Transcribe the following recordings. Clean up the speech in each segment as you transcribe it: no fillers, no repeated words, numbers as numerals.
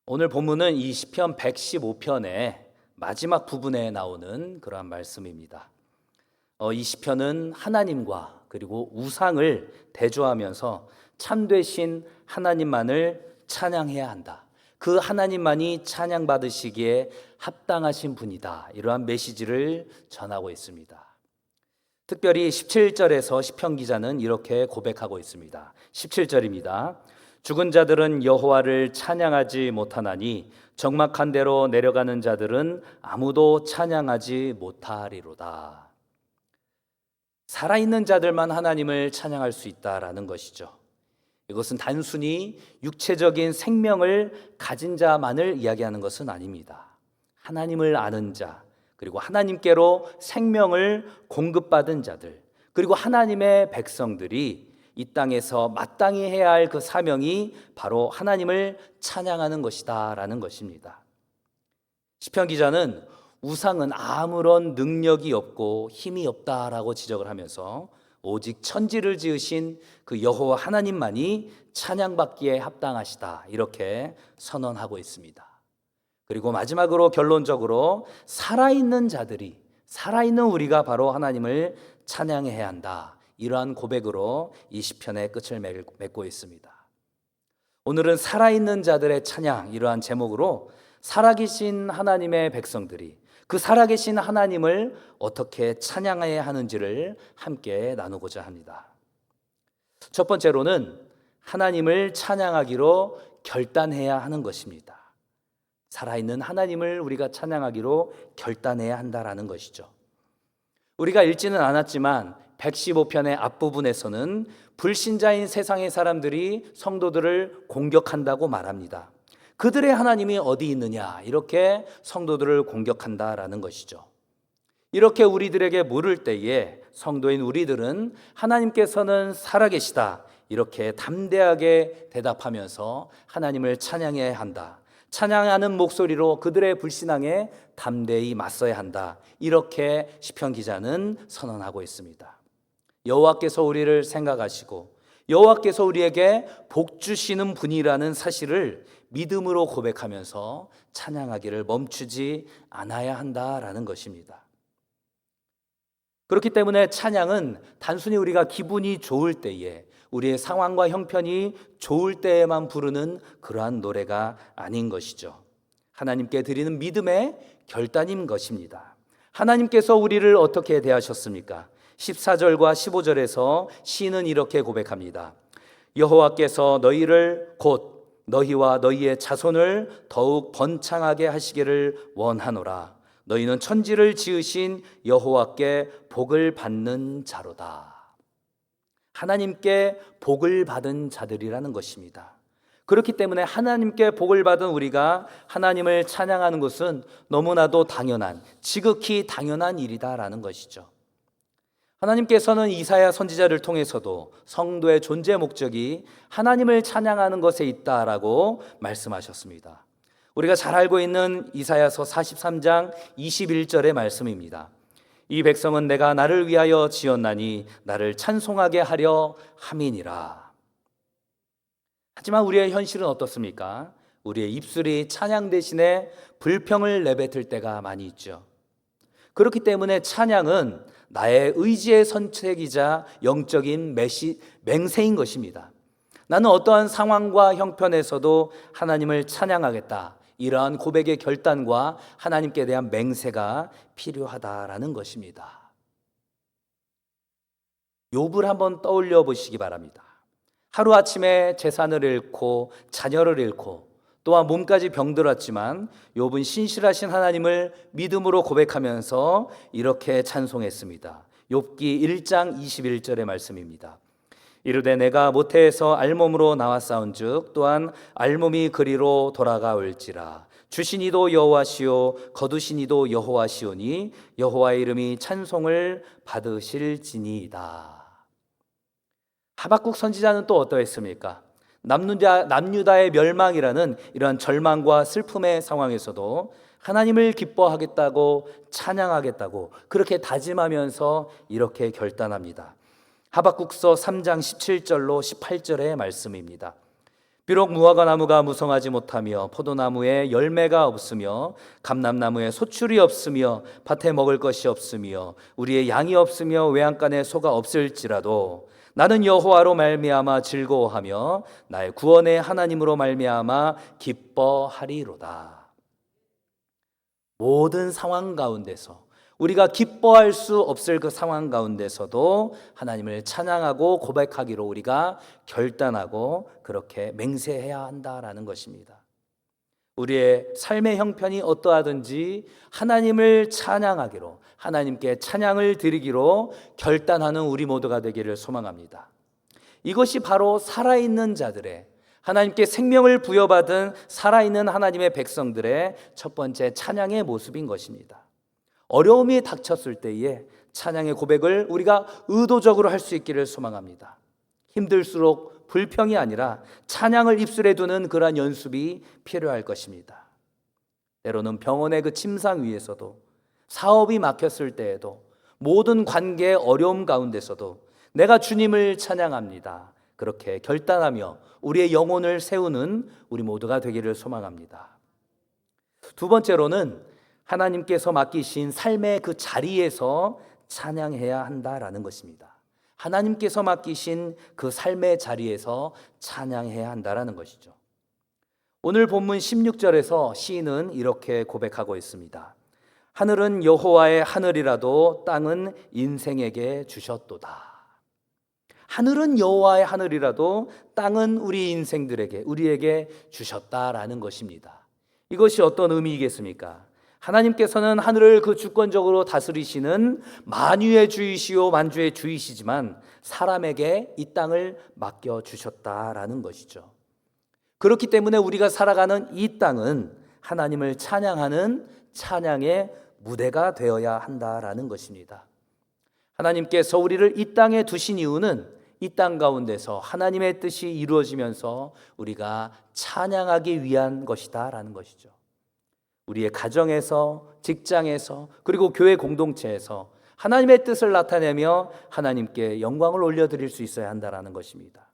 오늘 본문은 이 시편 115편의 마지막 부분에 나오는 그러한 말씀입니다. 이 시편은 하나님과 그리고 우상을 대조하면서 참되신 하나님만을 찬양해야 한다. 그 하나님만이 찬양받으시기에 합당하신 분이다. 이러한 메시지를 전하고 있습니다. 특별히 17절에서 시편 기자는 이렇게 고백하고 있습니다. 17절입니다. 죽은 자들은 여호와를 찬양하지 못하나니 적막한 데로 내려가는 자들은 아무도 찬양하지 못하리로다. 살아있는 자들만 하나님을 찬양할 수 있다라는 것이죠. 이것은 단순히 육체적인 생명을 가진 자만을 이야기하는 것은 아닙니다. 하나님을 아는 자, 그리고 하나님께로 생명을 공급받은 자들, 그리고 하나님의 백성들이 이 땅에서 마땅히 해야 할 그 사명이 바로 하나님을 찬양하는 것이다 라는 것입니다. 시편 기자는 우상은 아무런 능력이 없고 힘이 없다라고 지적을 하면서 오직 천지를 지으신 그 여호와 하나님만이 찬양받기에 합당하시다 이렇게 선언하고 있습니다. 그리고 마지막으로 결론적으로 살아있는 자들이, 살아있는 우리가 바로 하나님을 찬양해야 한다, 이러한 고백으로 이 시편의 끝을 맺고 있습니다. 오늘은 살아있는 자들의 찬양, 이러한 제목으로 살아계신 하나님의 백성들이 그 살아계신 하나님을 어떻게 찬양해야 하는지를 함께 나누고자 합니다. 첫 번째로는 하나님을 찬양하기로 결단해야 하는 것입니다. 살아있는 하나님을 우리가 찬양하기로 결단해야 한다라는 것이죠. 우리가 읽지는 않았지만 115편의 앞부분에서는 불신자인 세상의 사람들이 성도들을 공격한다고 말합니다. 그들의 하나님이 어디 있느냐, 이렇게 성도들을 공격한다라는 것이죠. 이렇게 우리들에게 물을 때에 성도인 우리들은 하나님께서는 살아계시다, 이렇게 담대하게 대답하면서 하나님을 찬양해야 한다, 찬양하는 목소리로 그들의 불신앙에 담대히 맞서야 한다, 이렇게 시편 기자는 선언하고 있습니다. 여호와께서 우리를 생각하시고 여호와께서 우리에게 복 주시는 분이라는 사실을 믿음으로 고백하면서 찬양하기를 멈추지 않아야 한다라는 것입니다. 그렇기 때문에 찬양은 단순히 우리가 기분이 좋을 때에, 우리의 상황과 형편이 좋을 때에만 부르는 그러한 노래가 아닌 것이죠. 하나님께 드리는 믿음의 결단인 것입니다. 하나님께서 우리를 어떻게 대하셨습니까? 14절과 15절에서 시인은 이렇게 고백합니다. 여호와께서 너희를 곧 너희와 너희의 자손을 더욱 번창하게 하시기를 원하노라. 너희는 천지를 지으신 여호와께 복을 받는 자로다. 하나님께 복을 받은 자들이라는 것입니다. 그렇기 때문에 하나님께 복을 받은 우리가 하나님을 찬양하는 것은 너무나도 당연한, 지극히 당연한 일이다라는 것이죠. 하나님께서는 이사야 선지자를 통해서도 성도의 존재 목적이 하나님을 찬양하는 것에 있다라고 말씀하셨습니다. 우리가 잘 알고 있는 이사야서 43장 21절의 말씀입니다. 이 백성은 내가 나를 위하여 지었나니 나를 찬송하게 하려 함이니라. 하지만 우리의 현실은 어떻습니까? 우리의 입술이 찬양 대신에 불평을 내뱉을 때가 많이 있죠. 그렇기 때문에 찬양은 나의 의지의 선택이자 영적인 맹세인 것입니다. 나는 어떠한 상황과 형편에서도 하나님을 찬양하겠다, 이러한 고백의 결단과 하나님께 대한 맹세가 필요하다라는 것입니다. 욥을 한번 떠올려 보시기 바랍니다. 하루아침에 재산을 잃고 자녀를 잃고 또한 몸까지 병들었지만 욥은 신실하신 하나님을 믿음으로 고백하면서 이렇게 찬송했습니다. 욥기 1장 21절의 말씀입니다. 이르되 내가 모태에서 알몸으로 나왔사온즉 또한 알몸이 그리로 돌아가올지라. 주신 이도 여호와시오 거두신 이도 여호와시오니 여호와의 이름이 찬송을 받으실지니이다. 하박국 선지자는 또 어떠했습니까? 남유다의 멸망이라는 이러한 절망과 슬픔의 상황에서도 하나님을 기뻐하겠다고, 찬양하겠다고 그렇게 다짐하면서 이렇게 결단합니다. 하박국서 3장 17절로 18절의 말씀입니다. 비록 무화과 나무가 무성하지 못하며 포도나무에 열매가 없으며 감람나무에 소출이 없으며 밭에 먹을 것이 없으며 우리의 양이 없으며 외양간에 소가 없을지라도 나는 여호와로 말미암아 즐거워하며 나의 구원의 하나님으로 말미암아 기뻐하리로다. 모든 상황 가운데서 우리가 기뻐할 수 없을 그 상황 가운데서도 하나님을 찬양하고 고백하기로 우리가 결단하고 그렇게 맹세해야 한다라는 것입니다. 우리의 삶의 형편이 어떠하든지 하나님을 찬양하기로, 하나님께 찬양을 드리기로 결단하는 우리 모두가 되기를 소망합니다. 이것이 바로 살아있는 자들의, 하나님께 생명을 부여받은 살아있는 하나님의 백성들의 첫 번째 찬양의 모습인 것입니다. 어려움이 닥쳤을 때에 찬양의 고백을 우리가 의도적으로 할 수 있기를 소망합니다. 힘들수록 불평이 아니라 찬양을 입술에 두는 그러한 연습이 필요할 것입니다. 때로는 병원의 그 침상 위에서도, 사업이 막혔을 때에도, 모든 관계의 어려움 가운데서도 내가 주님을 찬양합니다. 그렇게 결단하며 우리의 영혼을 세우는 우리 모두가 되기를 소망합니다. 두 번째로는 하나님께서 맡기신 삶의 그 자리에서 찬양해야 한다라는 것입니다. 하나님께서 맡기신 그 삶의 자리에서 찬양해야 한다라는 것이죠. 오늘 본문 16절에서 시인은 이렇게 고백하고 있습니다. 하늘은 여호와의 하늘이라도 땅은 인생에게 주셨도다. 하늘은 여호와의 하늘이라도 땅은 우리 인생들에게, 우리에게 주셨다라는 것입니다. 이것이 어떤 의미이겠습니까? 하나님께서는 하늘을 그 주권적으로 다스리시는 만유의 주이시오 만주의 주이시지만 사람에게 이 땅을 맡겨주셨다라는 것이죠. 그렇기 때문에 우리가 살아가는 이 땅은 하나님을 찬양하는 찬양의 무대가 되어야 한다라는 것입니다. 하나님께서 우리를 이 땅에 두신 이유는 이 땅 가운데서 하나님의 뜻이 이루어지면서 우리가 찬양하기 위한 것이다라는 것이죠. 우리의 가정에서, 직장에서, 그리고 교회 공동체에서 하나님의 뜻을 나타내며 하나님께 영광을 올려드릴 수 있어야 한다는 것입니다.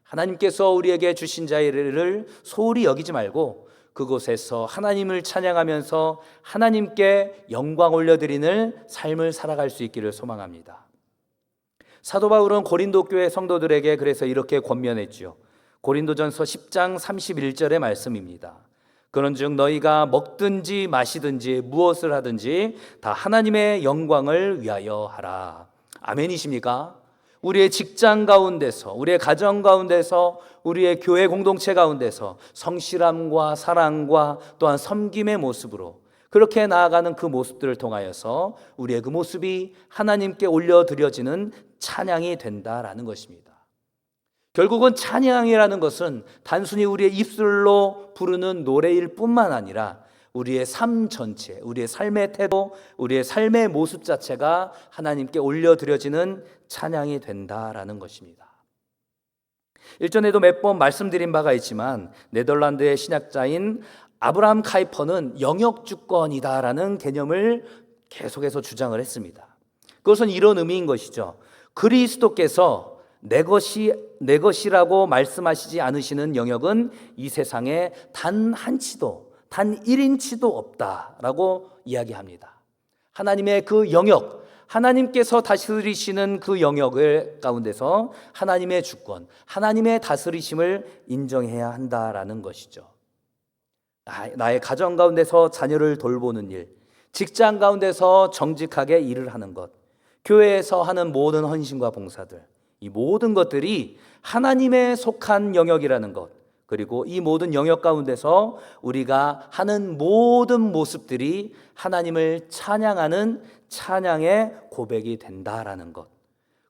하나님께서 우리에게 주신 자리를 소홀히 여기지 말고 그곳에서 하나님을 찬양하면서 하나님께 영광 올려드리는 삶을 살아갈 수 있기를 소망합니다. 사도 바울은 고린도 교회 성도들에게 그래서 이렇게 권면했지요. 고린도전서 10장 31절의 말씀입니다. 그런즉 너희가 먹든지 마시든지 무엇을 하든지 다 하나님의 영광을 위하여 하라. 아멘이십니까? 우리의 직장 가운데서, 우리의 가정 가운데서, 우리의 교회 공동체 가운데서 성실함과 사랑과 또한 섬김의 모습으로 그렇게 나아가는 그 모습들을 통하여서 우리의 그 모습이 하나님께 올려드려지는 찬양이 된다라는 것입니다. 결국은 찬양이라는 것은 단순히 우리의 입술로 부르는 노래일 뿐만 아니라 우리의 삶 전체, 우리의 삶의 태도, 우리의 삶의 모습 자체가 하나님께 올려드려지는 찬양이 된다라는 것입니다. 일전에도 몇 번 말씀드린 바가 있지만 네덜란드의 신학자인 아브라함 카이퍼는 영역주권이다라는 개념을 계속해서 주장을 했습니다. 그것은 이런 의미인 것이죠. 그리스도께서 내 것이라고 말씀하시지 않으시는 영역은 이 세상에 단 한 치도, 단 1인치도 없다라고 이야기합니다. 하나님의 그 영역, 하나님께서 다스리시는 그 영역을 가운데서 하나님의 주권, 하나님의 다스리심을 인정해야 한다라는 것이죠. 나의 가정 가운데서 자녀를 돌보는 일, 직장 가운데서 정직하게 일을 하는 것, 교회에서 하는 모든 헌신과 봉사들, 이 모든 것들이 하나님의 속한 영역이라는 것, 그리고 이 모든 영역 가운데서 우리가 하는 모든 모습들이 하나님을 찬양하는 찬양의 고백이 된다라는 것.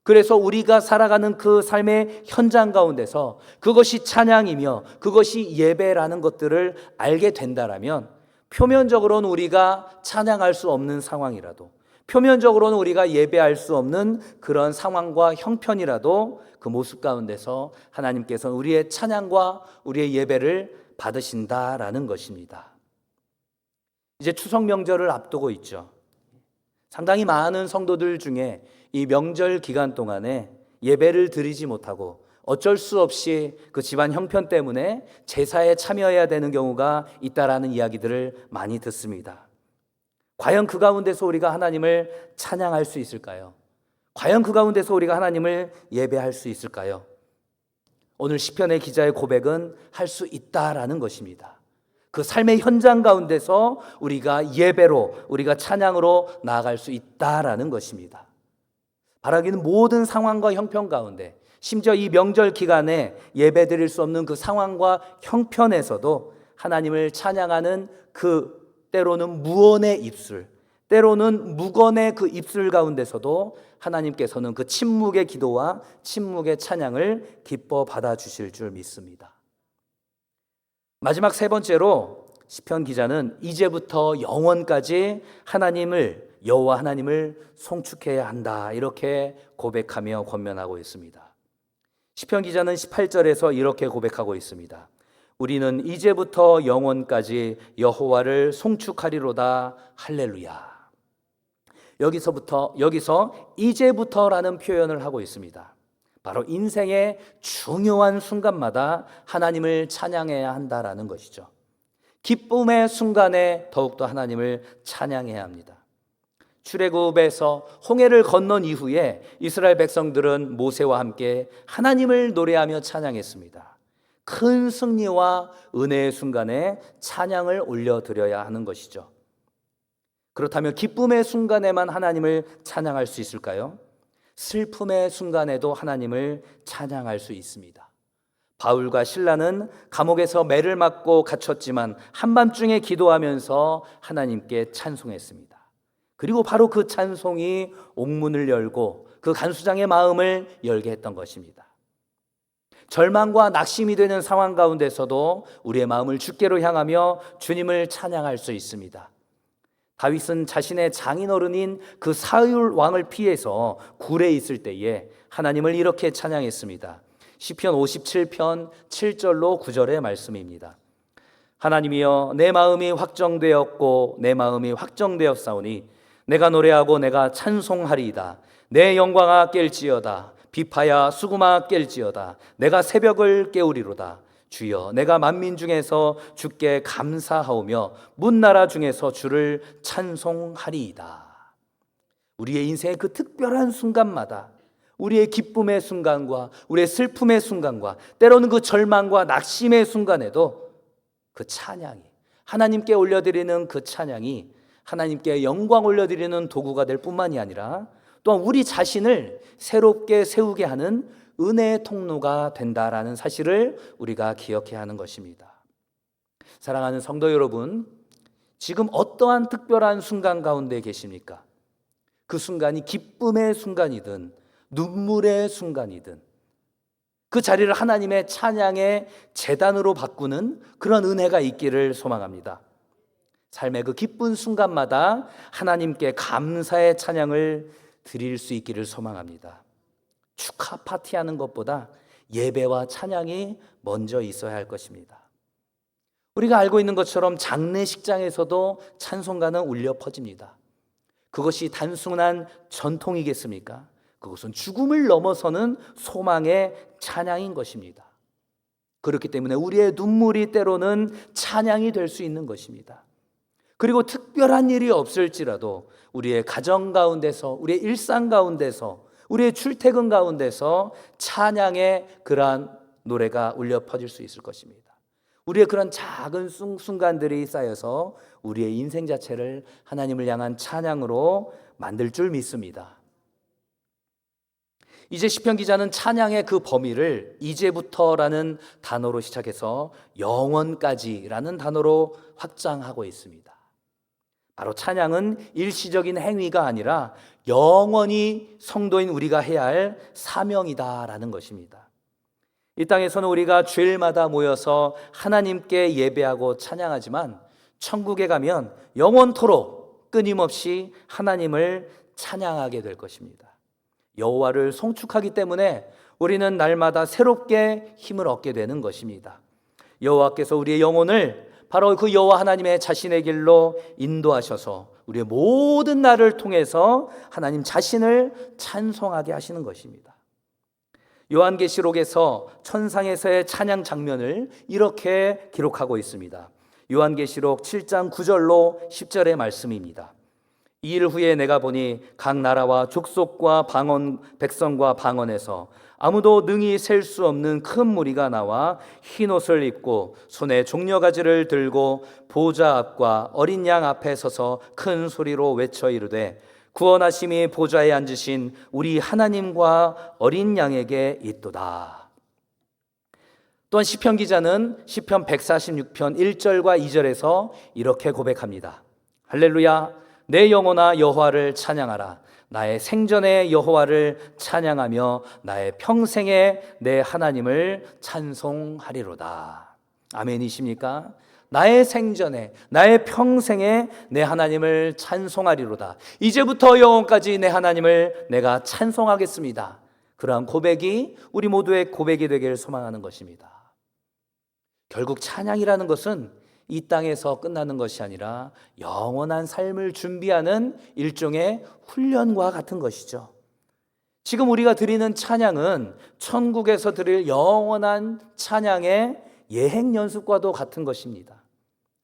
그래서 우리가 살아가는 그 삶의 현장 가운데서 그것이 찬양이며 그것이 예배라는 것들을 알게 된다라면 표면적으로는 우리가 찬양할 수 없는 상황이라도, 표면적으로는 우리가 예배할 수 없는 그런 상황과 형편이라도 그 모습 가운데서 하나님께서 우리의 찬양과 우리의 예배를 받으신다라는 것입니다. 이제 추석 명절을 앞두고 있죠. 상당히 많은 성도들 중에 이 명절 기간 동안에 예배를 드리지 못하고 어쩔 수 없이 그 집안 형편 때문에 제사에 참여해야 되는 경우가 있다라는 이야기들을 많이 듣습니다. 과연 그 가운데서 우리가 하나님을 찬양할 수 있을까요? 과연 그 가운데서 우리가 하나님을 예배할 수 있을까요? 오늘 시편의 기자의 고백은 할 수 있다라는 것입니다. 그 삶의 현장 가운데서 우리가 예배로, 우리가 찬양으로 나아갈 수 있다라는 것입니다. 바라기는 모든 상황과 형편 가운데, 심지어 이 명절 기간에 예배 드릴 수 없는 그 상황과 형편에서도 하나님을 찬양하는 그 때로는 무언의 입술, 때로는 무건의 그 입술 가운데서도 하나님께서는 그 침묵의 기도와 침묵의 찬양을 기뻐 받아주실 줄 믿습니다. 마지막 세 번째로 시편 기자는 이제부터 영원까지 여호와 하나님을 송축해야 한다, 이렇게 고백하며 권면하고 있습니다. 시편 기자는 18절에서 이렇게 고백하고 있습니다. 우리는 이제부터 영원까지 여호와를 송축하리로다. 할렐루야. 여기서 이제부터라는 표현을 하고 있습니다. 바로 인생의 중요한 순간마다 하나님을 찬양해야 한다라는 것이죠. 기쁨의 순간에 더욱더 하나님을 찬양해야 합니다. 출애굽에서 홍해를 건넌 이후에 이스라엘 백성들은 모세와 함께 하나님을 노래하며 찬양했습니다. 큰 승리와 은혜의 순간에 찬양을 올려드려야 하는 것이죠. 그렇다면 기쁨의 순간에만 하나님을 찬양할 수 있을까요? 슬픔의 순간에도 하나님을 찬양할 수 있습니다. 바울과 실라는 감옥에서 매를 맞고 갇혔지만 한밤중에 기도하면서 하나님께 찬송했습니다. 그리고 바로 그 찬송이 옥문을 열고 그 간수장의 마음을 열게 했던 것입니다. 절망과 낙심이 되는 상황 가운데서도 우리의 마음을 주께로 향하며 주님을 찬양할 수 있습니다. 다윗은 자신의 장인어른인 그 사울 왕을 피해서 굴에 있을 때에 하나님을 이렇게 찬양했습니다. 시편 57편 7절로 9절의 말씀입니다. 하나님이여, 내 마음이 확정되었고 내 마음이 확정되었사오니 내가 노래하고 내가 찬송하리이다. 내 영광아 깰지어다. 비파야 수금아 깰지어다. 내가 새벽을 깨우리로다. 주여, 내가 만민 중에서 주께 감사하오며 문나라 중에서 주를 찬송하리이다. 우리의 인생의 그 특별한 순간마다, 우리의 기쁨의 순간과 우리의 슬픔의 순간과 때로는 그 절망과 낙심의 순간에도 그 찬양이, 하나님께 올려드리는 그 찬양이 하나님께 영광 올려드리는 도구가 될 뿐만이 아니라 또한 우리 자신을 새롭게 세우게 하는 은혜의 통로가 된다라는 사실을 우리가 기억해야 하는 것입니다. 사랑하는 성도 여러분, 지금 어떠한 특별한 순간 가운데 계십니까? 그 순간이 기쁨의 순간이든 눈물의 순간이든 그 자리를 하나님의 찬양의 제단으로 바꾸는 그런 은혜가 있기를 소망합니다. 삶의 그 기쁜 순간마다 하나님께 감사의 찬양을 드릴 수 있기를 소망합니다. 축하 파티하는 것보다 예배와 찬양이 먼저 있어야 할 것입니다. 우리가 알고 있는 것처럼 장례식장에서도 찬송가는 울려 퍼집니다. 그것이 단순한 전통이겠습니까? 그것은 죽음을 넘어서는 소망의 찬양인 것입니다. 그렇기 때문에 우리의 눈물이 때로는 찬양이 될 수 있는 것입니다. 그리고 특별한 일이 없을지라도 우리의 가정 가운데서, 우리의 일상 가운데서, 우리의 출퇴근 가운데서 찬양의 그러한 노래가 울려 퍼질 수 있을 것입니다. 우리의 그런 작은 순간들이 쌓여서 우리의 인생 자체를 하나님을 향한 찬양으로 만들 줄 믿습니다. 이제 시편 기자는 찬양의 그 범위를 이제부터라는 단어로 시작해서 영원까지라는 단어로 확장하고 있습니다. 바로 찬양은 일시적인 행위가 아니라 영원히 성도인 우리가 해야 할 사명이다라는 것입니다. 이 땅에서는 우리가 주일마다 모여서 하나님께 예배하고 찬양하지만 천국에 가면 영원토록 끊임없이 하나님을 찬양하게 될 것입니다. 여호와를 송축하기 때문에 우리는 날마다 새롭게 힘을 얻게 되는 것입니다. 여호와께서 우리의 영혼을 바로 그 여호와 하나님의 자신의 길로 인도하셔서 우리의 모든 날을 통해서 하나님 자신을 찬송하게 하시는 것입니다. 요한계시록에서 천상에서의 찬양 장면을 이렇게 기록하고 있습니다. 요한계시록 7장 9절로 10절의 말씀입니다. 이 일 후에 내가 보니 각 나라와 족속과 방언, 백성과 방언에서 아무도 능히 셀 수 없는 큰 무리가 나와 흰 옷을 입고 손에 종려가지를 들고 보좌 앞과 어린 양 앞에 서서 큰 소리로 외쳐 이르되 구원하심이 보좌에 앉으신 우리 하나님과 어린 양에게 있도다. 또한 시편 기자는 시편 146편 1절과 2절에서 이렇게 고백합니다. 할렐루야, 내 영혼아 여호와를 찬양하라. 나의 생전에 여호와를 찬양하며 나의 평생에 내 하나님을 찬송하리로다. 아멘이십니까? 나의 생전에 나의 평생에 내 하나님을 찬송하리로다. 이제부터 영원까지 내 하나님을 내가 찬송하겠습니다. 그러한 고백이 우리 모두의 고백이 되기를 소망하는 것입니다. 결국 찬양이라는 것은 이 땅에서 끝나는 것이 아니라 영원한 삶을 준비하는 일종의 훈련과 같은 것이죠. 지금 우리가 드리는 찬양은 천국에서 드릴 영원한 찬양의 예행 연습과도 같은 것입니다.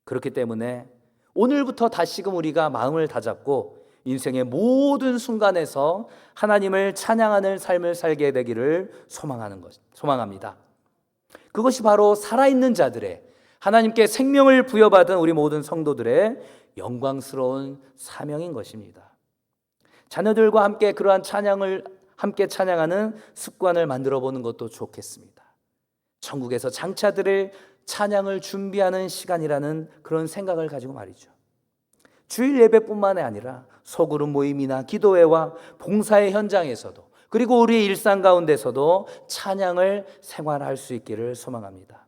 그렇기 때문에 오늘부터 다시금 우리가 마음을 다잡고 인생의 모든 순간에서 하나님을 찬양하는 삶을 살게 되기를 소망합니다. 그것이 바로 살아있는 자들의, 하나님께 생명을 부여받은 우리 모든 성도들의 영광스러운 사명인 것입니다. 자녀들과 함께 그러한 찬양을 함께 찬양하는 습관을 만들어 보는 것도 좋겠습니다. 천국에서 장차들의 찬양을 준비하는 시간이라는 그런 생각을 가지고 말이죠. 주일 예배뿐만 아니라 소그룹 모임이나 기도회와 봉사의 현장에서도, 그리고 우리의 일상 가운데서도 찬양을 생활할 수 있기를 소망합니다.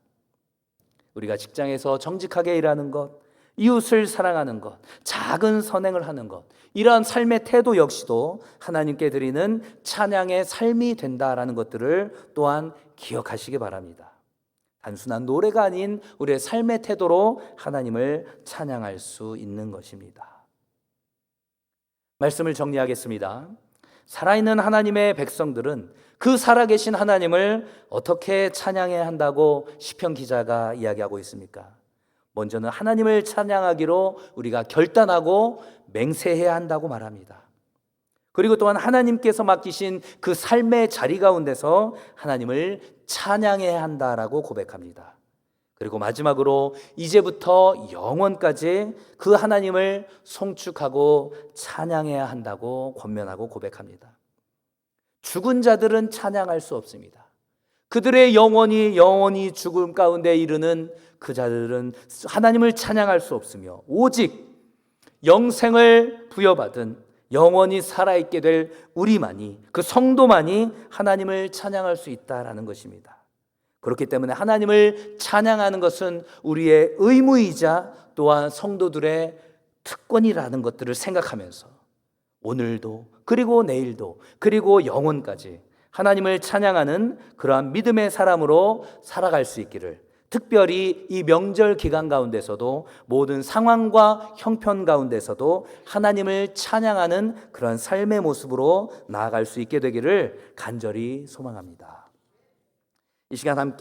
우리가 직장에서 정직하게 일하는 것, 이웃을 사랑하는 것, 작은 선행을 하는 것, 이러한 삶의 태도 역시도 하나님께 드리는 찬양의 삶이 된다라는 것들을 또한 기억하시기 바랍니다. 단순한 노래가 아닌 우리의 삶의 태도로 하나님을 찬양할 수 있는 것입니다. 말씀을 정리하겠습니다. 살아있는 하나님의 백성들은 그 살아계신 하나님을 어떻게 찬양해야 한다고 시편 기자가 이야기하고 있습니까? 먼저는 하나님을 찬양하기로 우리가 결단하고 맹세해야 한다고 말합니다. 그리고 또한 하나님께서 맡기신 그 삶의 자리 가운데서 하나님을 찬양해야 한다라고 고백합니다. 그리고 마지막으로 이제부터 영원까지 그 하나님을 송축하고 찬양해야 한다고 권면하고 고백합니다. 죽은 자들은 찬양할 수 없습니다. 그들의 영원히 죽음 가운데 이르는 그 자들은 하나님을 찬양할 수 없으며 오직 영생을 부여받은 영원히 살아있게 될 우리만이, 그 성도만이 하나님을 찬양할 수 있다라는 것입니다. 그렇기 때문에 하나님을 찬양하는 것은 우리의 의무이자 또한 성도들의 특권이라는 것들을 생각하면서 오늘도, 그리고 내일도, 그리고 영원까지 하나님을 찬양하는 그러한 믿음의 사람으로 살아갈 수 있기를, 특별히 이 명절 기간 가운데서도 모든 상황과 형편 가운데서도 하나님을 찬양하는 그런 삶의 모습으로 나아갈 수 있게 되기를 간절히 소망합니다. 이 시간 함께